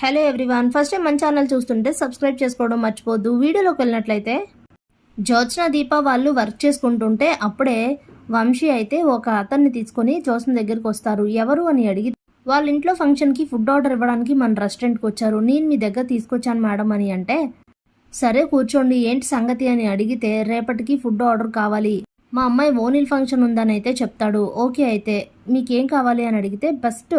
Hello everyone, first time మన channel చూస్తుంటే subscribe చేసుకోవడం మర్చిపోద్దు. వీడియోలోకి వెళ్ళినట్లయితే జ్యోత్స్న దీప వాళ్ళు వర్క్ చేసుకుంటుంటే అప్పుడే వంశీ అయితే ఒక అతన్ని తీసుకొని జ్యోత్స్న దగ్గరికి వస్తారు. ఎవరు అని అడిగి వాళ్ళ ఇంట్లో ఫంక్షన్కి ఫుడ్ ఆర్డర్ ఇవ్వడానికి మన రెస్టారెంట్కి వచ్చారు, నేను మీ దగ్గర తీసుకొచ్చాను మేడం అని అంటే, సరే కూర్చోండి ఏంటి సంగతి అని అడిగితే, రేపటికి ఫుడ్ ఆర్డర్ కావాలి, మా అమ్మాయి ఓనిల్ ఫంక్షన్ ఉందని అయితే చెప్తాడు. ఓకే అయితే మీకేం కావాలి అని అడిగితే, బెస్ట్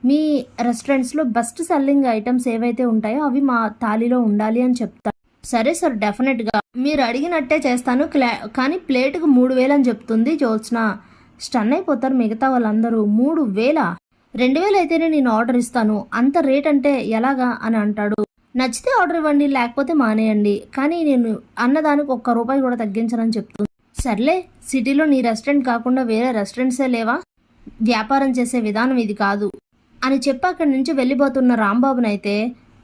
మీ రెస్టారెంట్స్లో బెస్ట్ సెల్లింగ్ ఐటమ్స్ ఏవైతే ఉంటాయో అవి మా థాలీలో ఉండాలి అని చెప్తాను. సరే సార్, డెఫినెట్గా మీరు అడిగినట్టే చేస్తాను, కానీ ప్లేట్కు 3,000 అని చెప్తుంది జ్యోత్స్న. స్టన్ అయిపోతారు మిగతా వాళ్ళందరూ. 3,000? 2,000 అయితేనే నేను ఆర్డర్ ఇస్తాను, అంత రేట్ అంటే ఎలాగా అని అంటాడు. నచ్చితే ఆర్డర్ ఇవ్వండి, లేకపోతే మానేయండి, కానీ నేను అన్నదానికి ₹1 కూడా తగ్గించనని చెప్తుంది. సర్లే, సిటీలో నీ రెస్టారెంట్ కాకుండా వేరే రెస్టారెంట్సే లేవా, వ్యాపారం చేసే విధానం ఇది కాదు అని చెప్పి అక్కడి నుంచి వెళ్ళిపోతున్న రాంబాబునైతే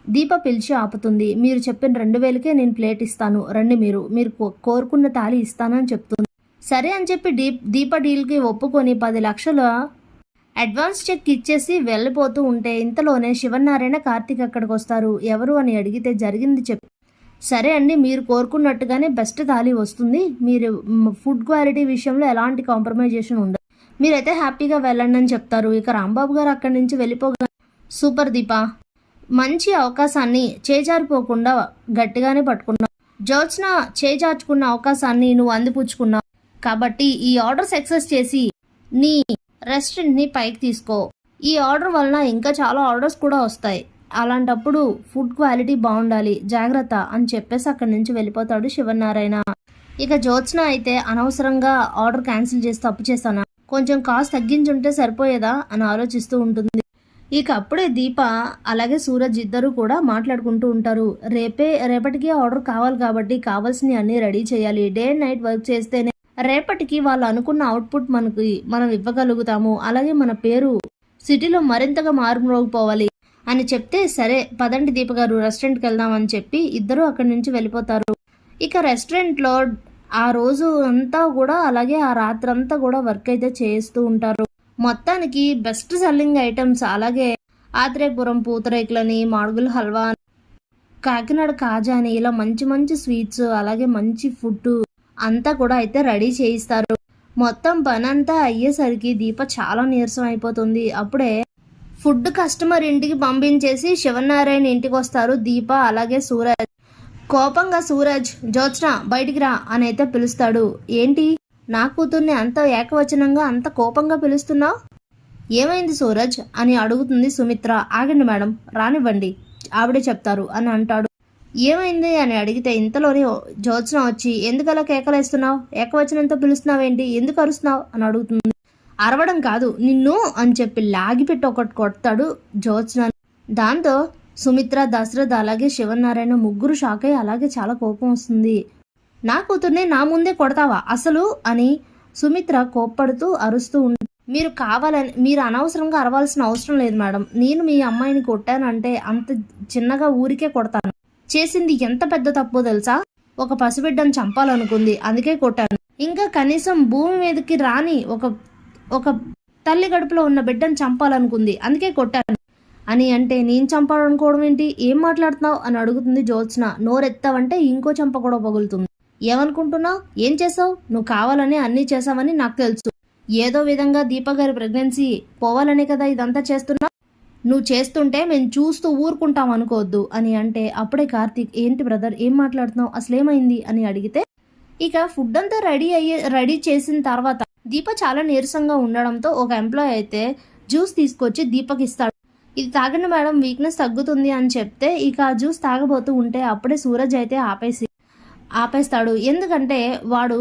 దీప పిలిచి ఆపుతుంది. మీరు చెప్పిన 2,000కే నేను ప్లేట్ ఇస్తాను, రండి, మీరు కోరుకున్న తాళి ఇస్తానని చెప్తుంది. సరే అని చెప్పి దీప డీల్కి ఒప్పుకొని 10 లక్షల అడ్వాన్స్ చెక్ ఇచ్చేసి వెళ్ళిపోతూ ఉంటే ఇంతలోనే శివనారాయణ కార్తీక్ అక్కడికి వస్తారు. ఎవరు అని అడిగితే జరిగింది చెప్పి, సరే అండి, మీరు కోరుకున్నట్టుగానే బెస్ట్ తాళి వస్తుంది, మీరు ఫుడ్ క్వాలిటీ విషయంలో ఎలాంటి కాంప్రమైజేషన్ ఉండదు, మీరైతే హ్యాపీగా వెళ్ళండి అని చెప్తారు. ఇక రాంబాబు గారు అక్కడి నుంచి వెళ్ళిపోగా, సూపర్ దీప, మంచి అవకాశాన్ని చేజారిపోకుండా గట్టిగానే పట్టుకున్నావు, జ్యోత్స్న చేజార్చుకున్న అవకాశాన్ని నువ్వు అందిపుచ్చుకున్నావు, కాబట్టి ఈ ఆర్డర్ సక్సెస్ చేసి నీ రెస్టారెంట్ని పైకి తీసుకో, ఈ ఆర్డర్ వలన ఇంకా చాలా ఆర్డర్స్ కూడా వస్తాయి, అలాంటప్పుడు ఫుడ్ క్వాలిటీ బాగుండాలి, జాగ్రత్త అని చెప్పేసి అక్కడి నుంచి వెళ్ళిపోతాడు శివనారాయణ. ఇక జ్యోత్స్న అయితే అనవసరంగా ఆర్డర్ క్యాన్సిల్ చేసి తప్పు చేశానా, కొంచెం కాస్ట్ తగ్గించుంటే సరిపోయేదా అని ఆలోచిస్తూ ఉంటుంది. ఇక అప్పుడే దీప అలాగే సూరజ్ ఇద్దరు కూడా మాట్లాడుకుంటూ ఉంటారు. రేపటికి ఆర్డర్ కావాలి కాబట్టి కావాల్సినవి అన్నీ రెడీ చేయాలి, డే అండ్ నైట్ వర్క్ చేస్తేనే రేపటికి వాళ్ళు అనుకున్న అవుట్పుట్ మనం ఇవ్వగలుగుతాము, అలాగే మన పేరు సిటీలో మరింతగా మారుమోగిపోవాలి అని చెప్తే, సరే పదండి దీప గారు రెస్టారెంట్కి వెళ్దామని చెప్పి ఇద్దరు అక్కడి నుంచి వెళ్ళిపోతారు. ఇక రెస్టారెంట్లో ఆ రోజు అంతా కూడా అలాగే ఆ రాత్రంతా కూడా వర్క్ అయితే చేస్తూ ఉంటారు. మొత్తానికి బెస్ట్ సెల్లింగ్ ఐటమ్స్, అలాగే ఆత్రేయపురం పూతరేకులని, మాడుగుల హల్వా, కాకినాడ కాజా అని ఇలా మంచి మంచి స్వీట్స్, అలాగే మంచి ఫుడ్ అంతా కూడా అయితే రెడీ చేయిస్తారు. మొత్తం పని అంతా అయ్యేసరికి దీప చాలా నీరసం అయిపోతుంది. అప్పుడే ఫుడ్ కస్టమర్ ఇంటికి పంపించేసి శివనారాయణ ఇంటికి వస్తారు దీప అలాగే సూరజ్. కోపంగా సూరజ్, జ్యోత్స్న బయటికి రా అని అయితే పిలుస్తాడు. ఏంటి నా కూతుర్ని అంత ఏకవచనంగా అంత కోపంగా పిలుస్తున్నావు, ఏమైంది సూరజ్ అని అడుగుతుంది సుమిత్ర. ఆగండి మేడం, రానివ్వండి, ఆవిడే చెప్తారు అని అంటాడు. ఏమైంది అని అడిగితే ఇంతలోనే జ్యోత్స్న వచ్చి, ఎందుకలా కేకలేస్తున్నావు, ఏకవచనంతో పిలుస్తున్నావేంటి, ఎందుకు అరుస్తున్నావు అని అడుగుతుంది. అరవడం కాదు నిన్ను అని చెప్పి లాగిపెట్టి ఒకటి కొడతాడు జ్యోత్స్న. దాంతో సుమిత్ర, దశరథ్ అలాగే శివనారాయణ ముగ్గురు షాక్ అయ్యి అలాగే చాలా కోపం వస్తుంది. నా కూతుర్ని నా ముందే కొడతావా అసలు అని సుమిత్ర కోప్పడుతూ అరుస్తూ ఉంటుంది. మీరు అనవసరంగా అరవాల్సిన అవసరం లేదు మేడం, నేను మీ అమ్మాయిని కొట్టానంటే అంత చిన్నగా ఊరికే కొడతాను, చేసింది ఎంత పెద్ద తప్పో తెలుసా, ఒక పసిబిడ్డను చంపాలనుకుంది అందుకే కొట్టాను, ఇంకా కనీసం భూమి మీదకి రాని ఒక తల్లి గడుపులో ఉన్న బిడ్డను చంపాలనుకుంది అందుకే కొట్టాను అని అంటే, నేను చంపాలనుకోవడం ఏంటి, ఏం మాట్లాడుతున్నావు అని అడుగుతుంది జ్యోత్స్న. నోరెత్తావంటే ఇంకో చంప కూడా పగులుతుంది, ఏమనుకుంటున్నావు, ఏం చేసావు, నువ్వు కావాలని అన్నీ చేసావని నాకు తెలుసు, ఏదో విధంగా దీప గారి ప్రెగ్నెన్సీ పోవాలనే కదా ఇదంతా చేస్తున్నావు, నువ్వు చేస్తుంటే మేము చూస్తూ ఊరుకుంటాం అనుకోవద్దు అని అంటే, అప్పుడే కార్తీక్, ఏంటి బ్రదర్ ఏం మాట్లాడుతున్నావు, అసలేమైంది అని అడిగితే, ఇక ఫుడ్ అంతా రెడీ చేసిన తర్వాత దీప చాలా నీరసంగా ఉండడంతో ఒక ఎంప్లాయ్ అయితే జ్యూస్ తీసుకొచ్చి దీపకి ఇస్తాడు. ఇది తాగండి మేడం, వీక్నెస్ తగ్గుతుంది అని చెప్తే ఇక ఆ జ్యూస్ తాగబోతూ ఉంటే అప్పుడే సూరజ్ అయితే ఆపేస్తాడు. ఎందుకంటే వాడు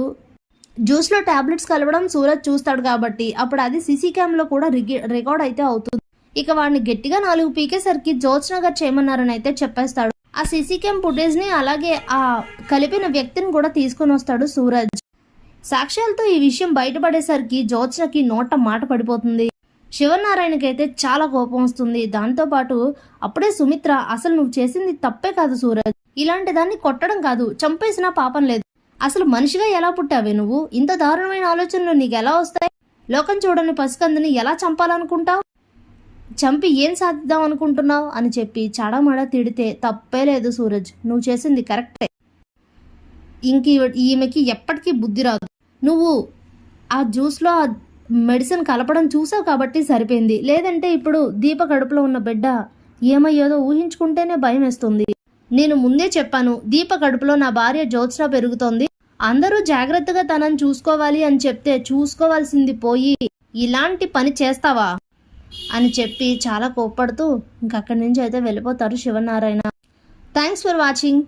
జ్యూస్లో టాబ్లెట్స్ కలవడం సూరజ్ చూస్తాడు కాబట్టి అప్పుడు అది సీసీ క్యామ్లో కూడా రికార్డ్ అయితే అవుతుంది. ఇక వాడిని గట్టిగా 4 పీకేసరికి జ్యోత్స్న గారు చేయమన్నారని అయితే చెప్పేస్తాడు. ఆ సీసీ క్యామ్ ఫుటేజ్ని అలాగే ఆ కలిపిన వ్యక్తిని కూడా తీసుకొని వస్తాడు సూరజ్. సాక్ష్యాలతో ఈ విషయం బయటపడేసరికి జ్యోత్స్నకి నోట మాట పడిపోతుంది. శివనారాయణకి అయితే చాలా కోపం వస్తుంది. దాంతోపాటు అప్పుడే సుమిత్ర, అసలు నువ్వు చేసింది తప్పే కాదు సూరజ్, ఇలాంటి దాన్ని కొట్టడం కాదు, చంపేసినా పాపం లేదు, అసలు మనిషిగా ఎలా పుట్టావే నువ్వు, ఇంత దారుణమైన ఆలోచనలు నీకు ఎలా వస్తాయి, లోకం చూడని పసికందుని ఎలా చంపాలనుకుంటావు, చంపి ఏం సాధిద్దాం అనుకుంటున్నావు అని చెప్పి చడమడ తిడితే తప్పే లేదు సూరజ్, నువ్వు చేసింది కరెక్టే. ఇంక ఈమెకి ఎప్పటికీ బుద్ధి రాదు. నువ్వు ఆ జ్యూస్లో ఆ మెడిసిన్ కలపడం చూసావు కాబట్టి సరిపోయింది, లేదంటే ఇప్పుడు దీప కడుపులో ఉన్న బిడ్డ ఏమయ్యేదో ఊహించుకుంటేనే భయం వేస్తుంది. నేను ముందే చెప్పాను, దీప కడుపులో నా భార్య జ్యోత్స్న పెరుగుతోంది, అందరూ జాగ్రత్తగా తనని చూసుకోవాలి అని చెప్తే చూసుకోవాల్సింది పోయి ఇలాంటి పని చేస్తావా అని చెప్పి చాలా కోప్పడుతూ ఇంకక్కడి నుంచి అయితే వెళ్ళిపోతారు శివనారాయణ. Thanks for watching.